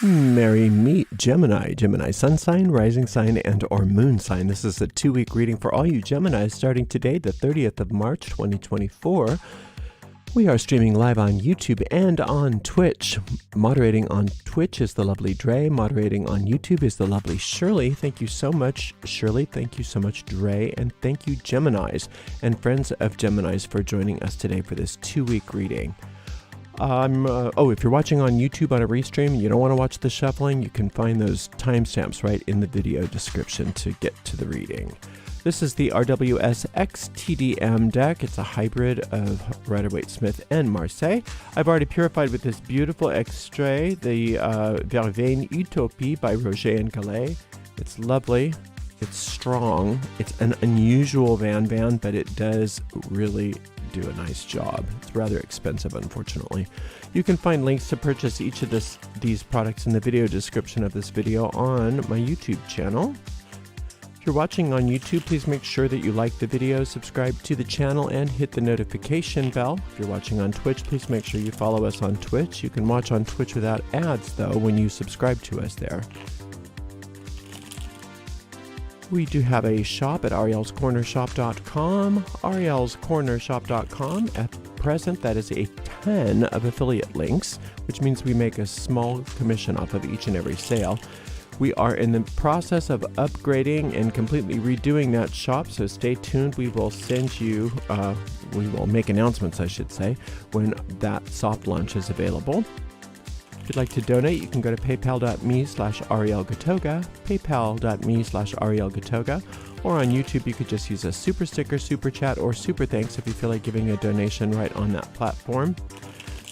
Merry meet Gemini, Gemini sun sign, rising sign, and or moon sign. This is a 2-week reading for all you Geminis starting today, the 30th of March, 2024. We are streaming live on YouTube and on Twitch. Moderating on Twitch is the lovely Dre. Moderating on YouTube is the lovely Shirley. Thank you so much, Shirley. Thank you so much, Dre. And thank you, Geminis and friends of Geminis, for joining us today for this 2-week reading. If you're watching on YouTube on a restream, you don't want to watch the shuffling, you can find those timestamps right in the video description to get to the reading. This is the RWS XTDM deck. It's a hybrid of Rider-Waite-Smith and Marseille. I've already purified with this beautiful extrait, the Verveine Utopie by Roger and Gallet. It's lovely. It's strong. It's an unusual Van, but it does really do a nice job. It's rather expensive, unfortunately. You can find links to purchase each of these products in the video description of this video on my YouTube channel. If you're watching on YouTube, please make sure that you like the video, subscribe to the channel, and hit the notification bell. If you're watching on Twitch, please make sure you follow us on Twitch. You can watch on Twitch without ads, though, when you subscribe to us there. We do have a shop at arielscornershop.com. arielscornershop.com. At present, that is a ton of affiliate links, which means we make a small commission off of each and every sale. We are in the process of upgrading and completely redoing that shop, so stay tuned. We will send you, we will make announcements, I should say, when that soft launch is available. If you'd like to donate, you can go to paypal.me/ArielGatoga, paypal.me/ArielGatoga, or on YouTube, you could just use a super sticker, super chat, or super thanks if you feel like giving a donation right on that platform.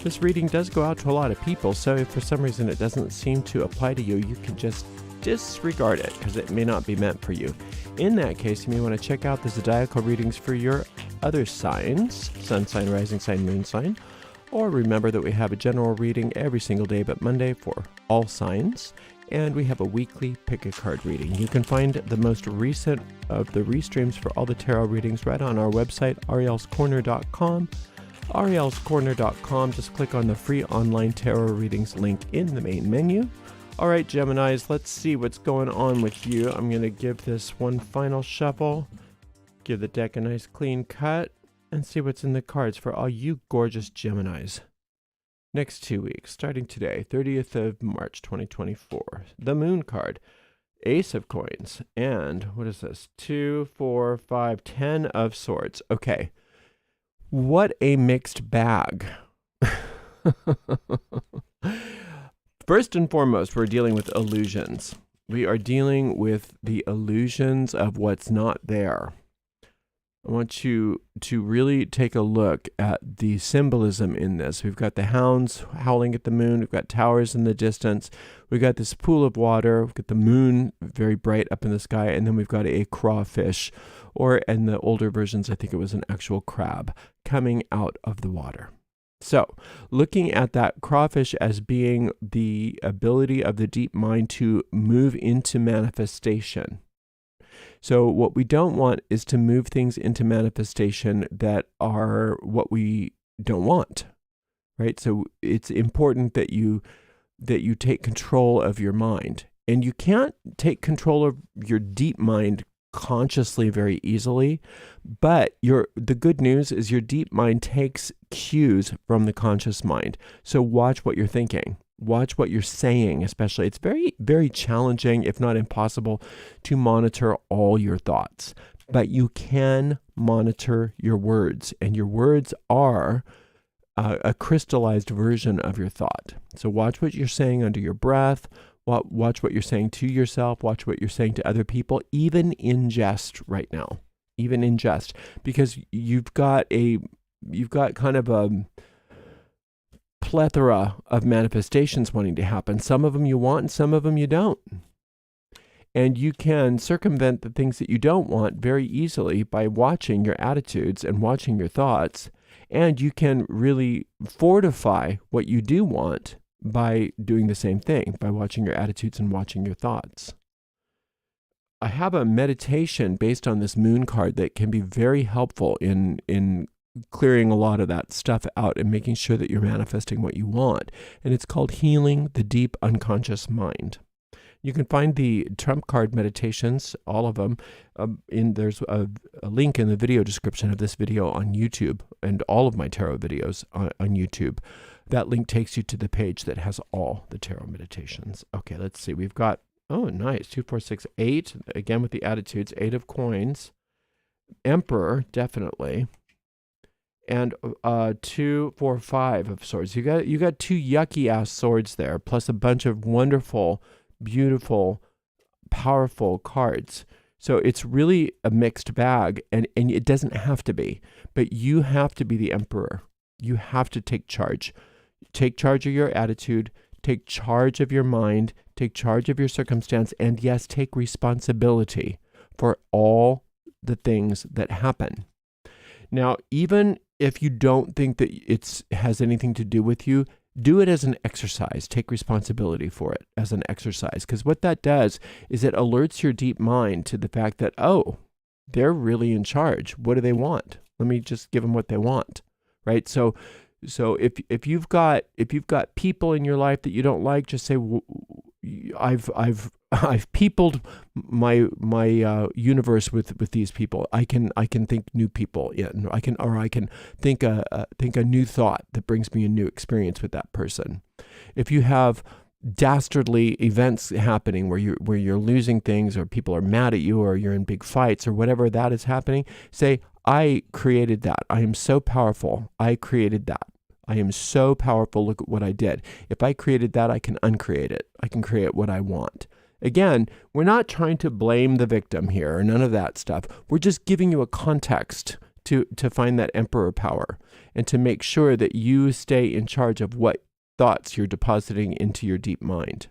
This reading does go out to a lot of people, so if for some reason it doesn't seem to apply to you, you can just disregard it because it may not be meant for you. In that case, you may want to check out the zodiacal readings for your other signs, sun sign, rising sign, moon sign. Or remember that we have a general reading every single day but Monday for all signs, and we have a weekly pick a card reading. You can find the most recent of the restreams for all the tarot readings right on our website, arielscorner.com. arielscorner.com. Just click on the free online tarot readings link in the main menu. All right, Geminis, let's see what's going on with you. I'm going to give this one final shuffle, give the deck a nice clean cut, and see what's in the cards for all you gorgeous Geminis. Next 2 weeks, starting today, 30th of March, 2024. The Moon card, Ace of Coins, and what is this? 2, 4, 5, 10 of Swords. Okay, what a mixed bag. First and foremost, we're dealing with illusions. We are dealing with the illusions of what's not there. I want you to really take a look at the symbolism in this. We've got the hounds howling at the moon. We've got towers in the distance. We've got this pool of water. We've got the moon very bright up in the sky. And then we've got a crawfish, or in the older versions, I think it was an actual crab, coming out of the water. So looking at that crawfish as being the ability of the deep mind to move into manifestation. So what we don't want is to move things into manifestation that are what we don't want, right? So it's important that you take control of your mind. And you can't take control of your deep mind consciously very easily, but the good news is your deep mind takes cues from the conscious mind. So watch what you're thinking. Watch what you're saying, especially. It's very, very challenging, if not impossible, to monitor all your thoughts. But you can monitor your words, and your words are a crystallized version of your thought. So watch what you're saying under your breath. Watch what you're saying to yourself. Watch what you're saying to other people, even in jest right now. Even in jest. Because you've got kind of a plethora of manifestations wanting to happen. Some of them you want and some of them you don't. And you can circumvent the things that you don't want very easily by watching your attitudes and watching your thoughts. And you can really fortify what you do want by doing the same thing, by watching your attitudes and watching your thoughts. I have a meditation based on this moon card that can be very helpful in clearing a lot of that stuff out and making sure that you're manifesting what you want. And it's called Healing the Deep Unconscious Mind. You can find the trump card meditations, all of them, there's a link in the video description of this video on YouTube, and all of my tarot videos on YouTube. That link takes you to the page that has all the tarot meditations. Okay, let's see. We've got, oh, nice, 2, 4, 6, 8. Again with the attitudes, 8 of coins. Emperor, definitely. And 2, 4, 5 of swords. You got 2 yucky ass swords there, plus a bunch of wonderful, beautiful, powerful cards. So it's really a mixed bag, and it doesn't have to be, but you have to be the emperor. You have to take charge. Take charge of your attitude, take charge of your mind, take charge of your circumstance, and yes, take responsibility for all the things that happen. Now, even if you don't think that it has anything to do with you, do it as an exercise. Take responsibility for it as an exercise. Because what that does is it alerts your deep mind to the fact that, oh, they're really in charge. What do they want? Let me just give them what they want, right? So if you've got people in your life that you don't like, just say, I've peopled my universe with these people. I can think new people in. I can think a new thought that brings me a new experience with that person. If you have dastardly events happening where you're losing things, or people are mad at you, or you're in big fights, or whatever that is happening, say, I created that. I am so powerful. I created that. I am so powerful. Look at what I did. If I created that, I can uncreate it. I can create what I want. Again, we're not trying to blame the victim here, or none of that stuff. We're just giving you a context to find that emperor power, and to make sure that you stay in charge of what thoughts you're depositing into your deep mind.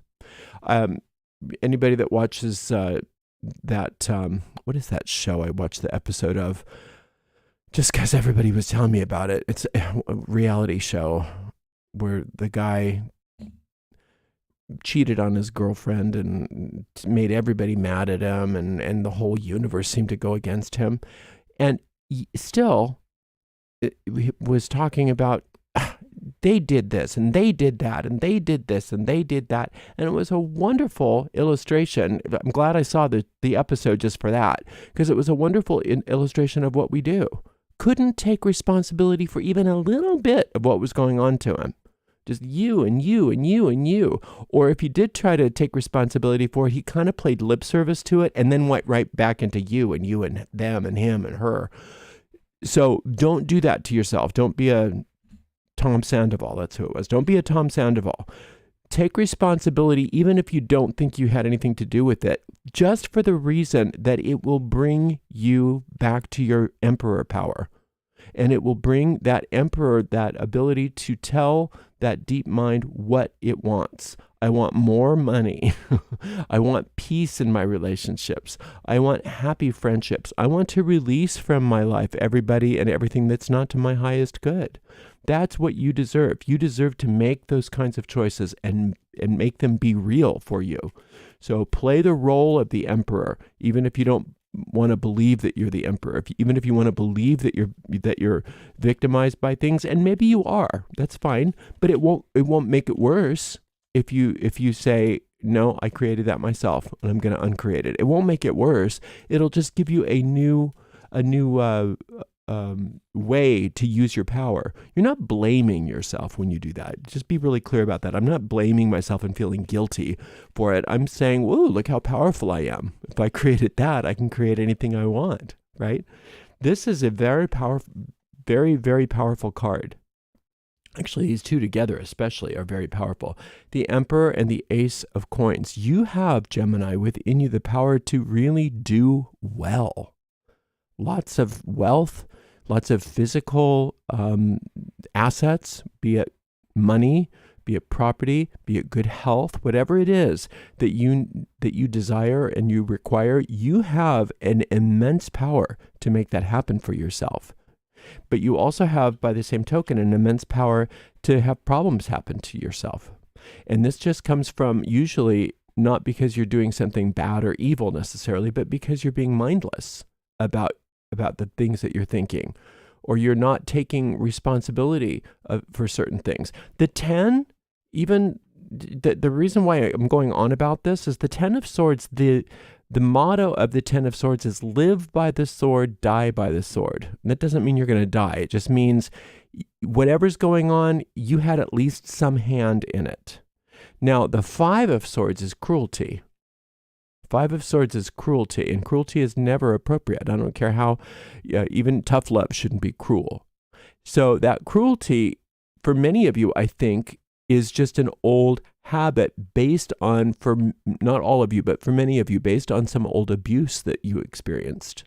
Anybody that watches what is that show I watched the episode of? Just because everybody was telling me about it. It's a reality show where the guy cheated on his girlfriend and made everybody mad at him, and the whole universe seemed to go against him. And still, it was talking about, they did this, and they did that, and they did this, and they did that. And it was a wonderful illustration. I'm glad I saw the episode just for that, because it was a wonderful illustration of what we do. Couldn't take responsibility for even a little bit of what was going on to him. Just you and you and you and you. Or if he did try to take responsibility for it, he kind of played lip service to it and then went right back into you and them and him and her. So don't do that to yourself. Don't be a Tom Sandoval. That's who it was. Don't be a Tom Sandoval. Take responsibility, even if you don't think you had anything to do with it, just for the reason that it will bring you back to your emperor power. And it will bring that emperor that ability to tell that deep mind what it wants. I want more money. I want peace in my relationships. I want happy friendships. I want to release from my life everybody and everything that's not to my highest good. That's what you deserve. You deserve to make those kinds of choices and make them be real for you. So play the role of the emperor, even if you don't want to believe that you're the emperor. Even if you want to believe that you're victimized by things, and maybe you are, that's fine. But it won't make it worse if you say, no, I created that myself, and I'm going to uncreate it. It won't make it worse. It'll just give you a new way to use your power. You're not blaming yourself when you do that. Just be really clear about that. I'm not blaming myself and feeling guilty for it. I'm saying, whoa, look how powerful I am. If I created that, I can create anything I want, right? This is a very powerful, very, very powerful card. Actually, these two together especially are very powerful. The Emperor and the Ace of Coins. You have, Gemini, within you the power to really do well. Lots of wealth, lots of physical assets, be it money, be it property, be it good health, whatever it is that you desire and you require, you have an immense power to make that happen for yourself. But you also have, by the same token, an immense power to have problems happen to yourself. And this just comes from usually not because you're doing something bad or evil necessarily, but because you're being mindless about the things that you're thinking, or you're not taking responsibility for certain things. The 10, even the reason why I'm going on about this is the 10 of Swords, the motto of the 10 of Swords is live by the sword, die by the sword. And that doesn't mean you're going to die. It just means whatever's going on, you had at least some hand in it. Now, the 5 of Swords is cruelty. 5 of Swords is cruelty, and cruelty is never appropriate. I don't care how, even tough love shouldn't be cruel. So that cruelty, for many of you, I think, is just an old habit based on, for not all of you, but for many of you, based on some old abuse that you experienced.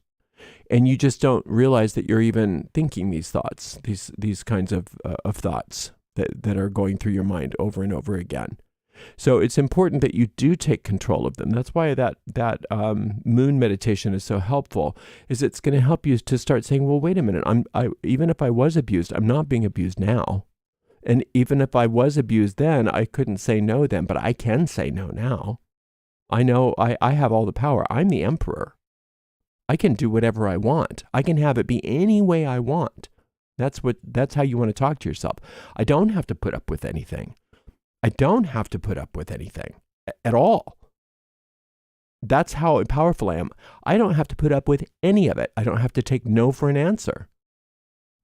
And you just don't realize that you're even thinking these thoughts, these kinds of thoughts that are going through your mind over and over again. So it's important that you do take control of them. That's why that moon meditation is so helpful, is it's going to help you to start saying, well, wait a minute, even if I was abused, I'm not being abused now. And even if I was abused then, I couldn't say no then, but I can say no now. I know I have all the power. I'm the emperor. I can do whatever I want. I can have it be any way I want. That's how you want to talk to yourself. I don't have to put up with anything. I don't have to put up with anything at all. That's how powerful I am. I don't have to put up with any of it. I don't have to take no for an answer.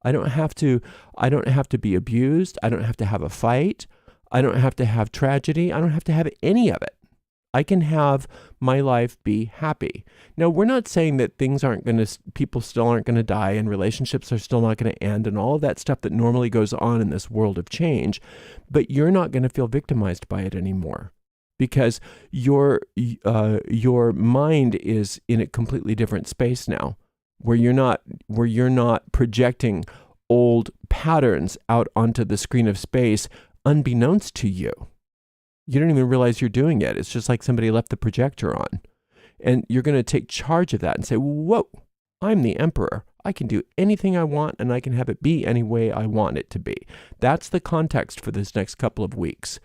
I don't have to be abused. I don't have to have a fight. I don't have to have tragedy. I don't have to have any of it. I can have my life be happy. Now, we're not saying that people still aren't going to die and relationships are still not going to end and all of that stuff that normally goes on in this world of change, but you're not going to feel victimized by it anymore because your mind is in a completely different space now, where you're not projecting old patterns out onto the screen of space unbeknownst to you. You don't even realize you're doing it. It's just like somebody left the projector on. And you're going to take charge of that and say, whoa, I'm the emperor. I can do anything I want and I can have it be any way I want it to be. That's the context for this next couple of weeks.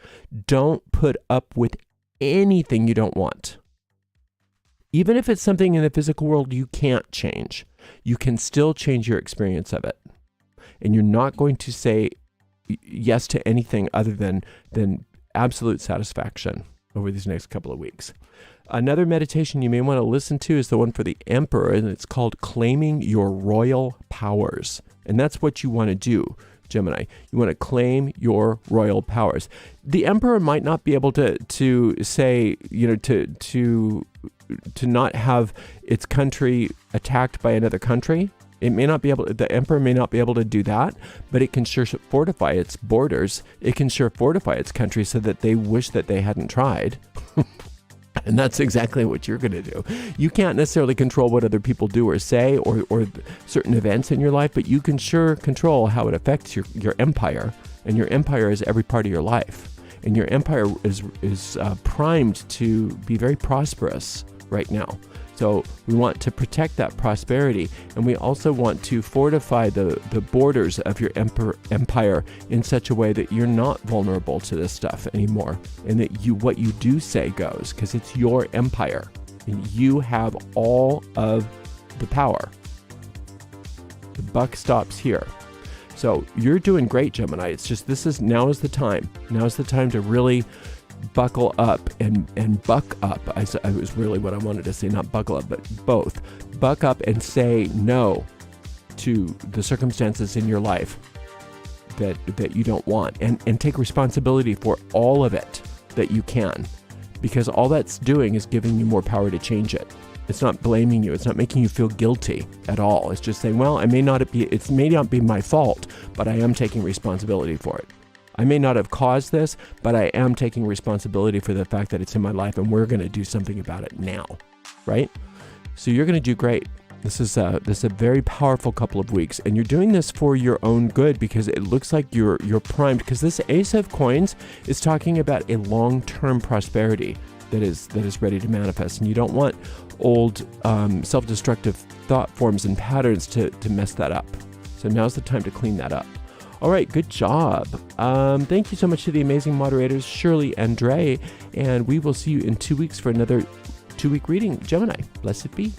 Don't put up with anything you don't want. Even if it's something in the physical world you can't change, you can still change your experience of it. And you're not going to say yes to anything other than absolute satisfaction over these next couple of weeks. Another meditation you may want to listen to is the one for the Emperor, and it's called Claiming Your Royal Powers. And that's what you want to do, Gemini. You want to claim your royal powers. The Emperor might not be able to say, to not have its country attacked by another country. The emperor may not be able to do that, but it can sure fortify its borders. It can sure fortify its country so that they wish that they hadn't tried. And that's exactly what you're going to do. You can't necessarily control what other people do or say or certain events in your life, but you can sure control how it affects your empire. And your empire is every part of your life. And your empire is primed to be very prosperous right now. So we want to protect that prosperity, and we also want to fortify the borders of your empire in such a way that you're not vulnerable to this stuff anymore, and that what you do say goes, because it's your empire, and you have all of the power. The buck stops here. So you're doing great, Gemini. It's just now is the time. Now is the time to really buckle up and buck up. I was really what I wanted to say, not buckle up, but both. Buck up and say no to the circumstances in your life that you don't want, and take responsibility for all of it that you can, because all that's doing is giving you more power to change it. It's not blaming you. It's not making you feel guilty at all. It's just saying, well, it may not be my fault, but I am taking responsibility for it. I may not have caused this, but I am taking responsibility for the fact that it's in my life, and we're going to do something about it now, right? So you're going to do great. This is a very powerful couple of weeks, and you're doing this for your own good, because it looks like you're primed, because this Ace of Coins is talking about a long-term prosperity that is ready to manifest, and you don't want old self-destructive thought forms and patterns to mess that up. So now's the time to clean that up. All right, good job. Thank you so much to the amazing moderators, Shirley and Dre, and we will see you in 2 weeks for another 2-week reading. Gemini, blessed be.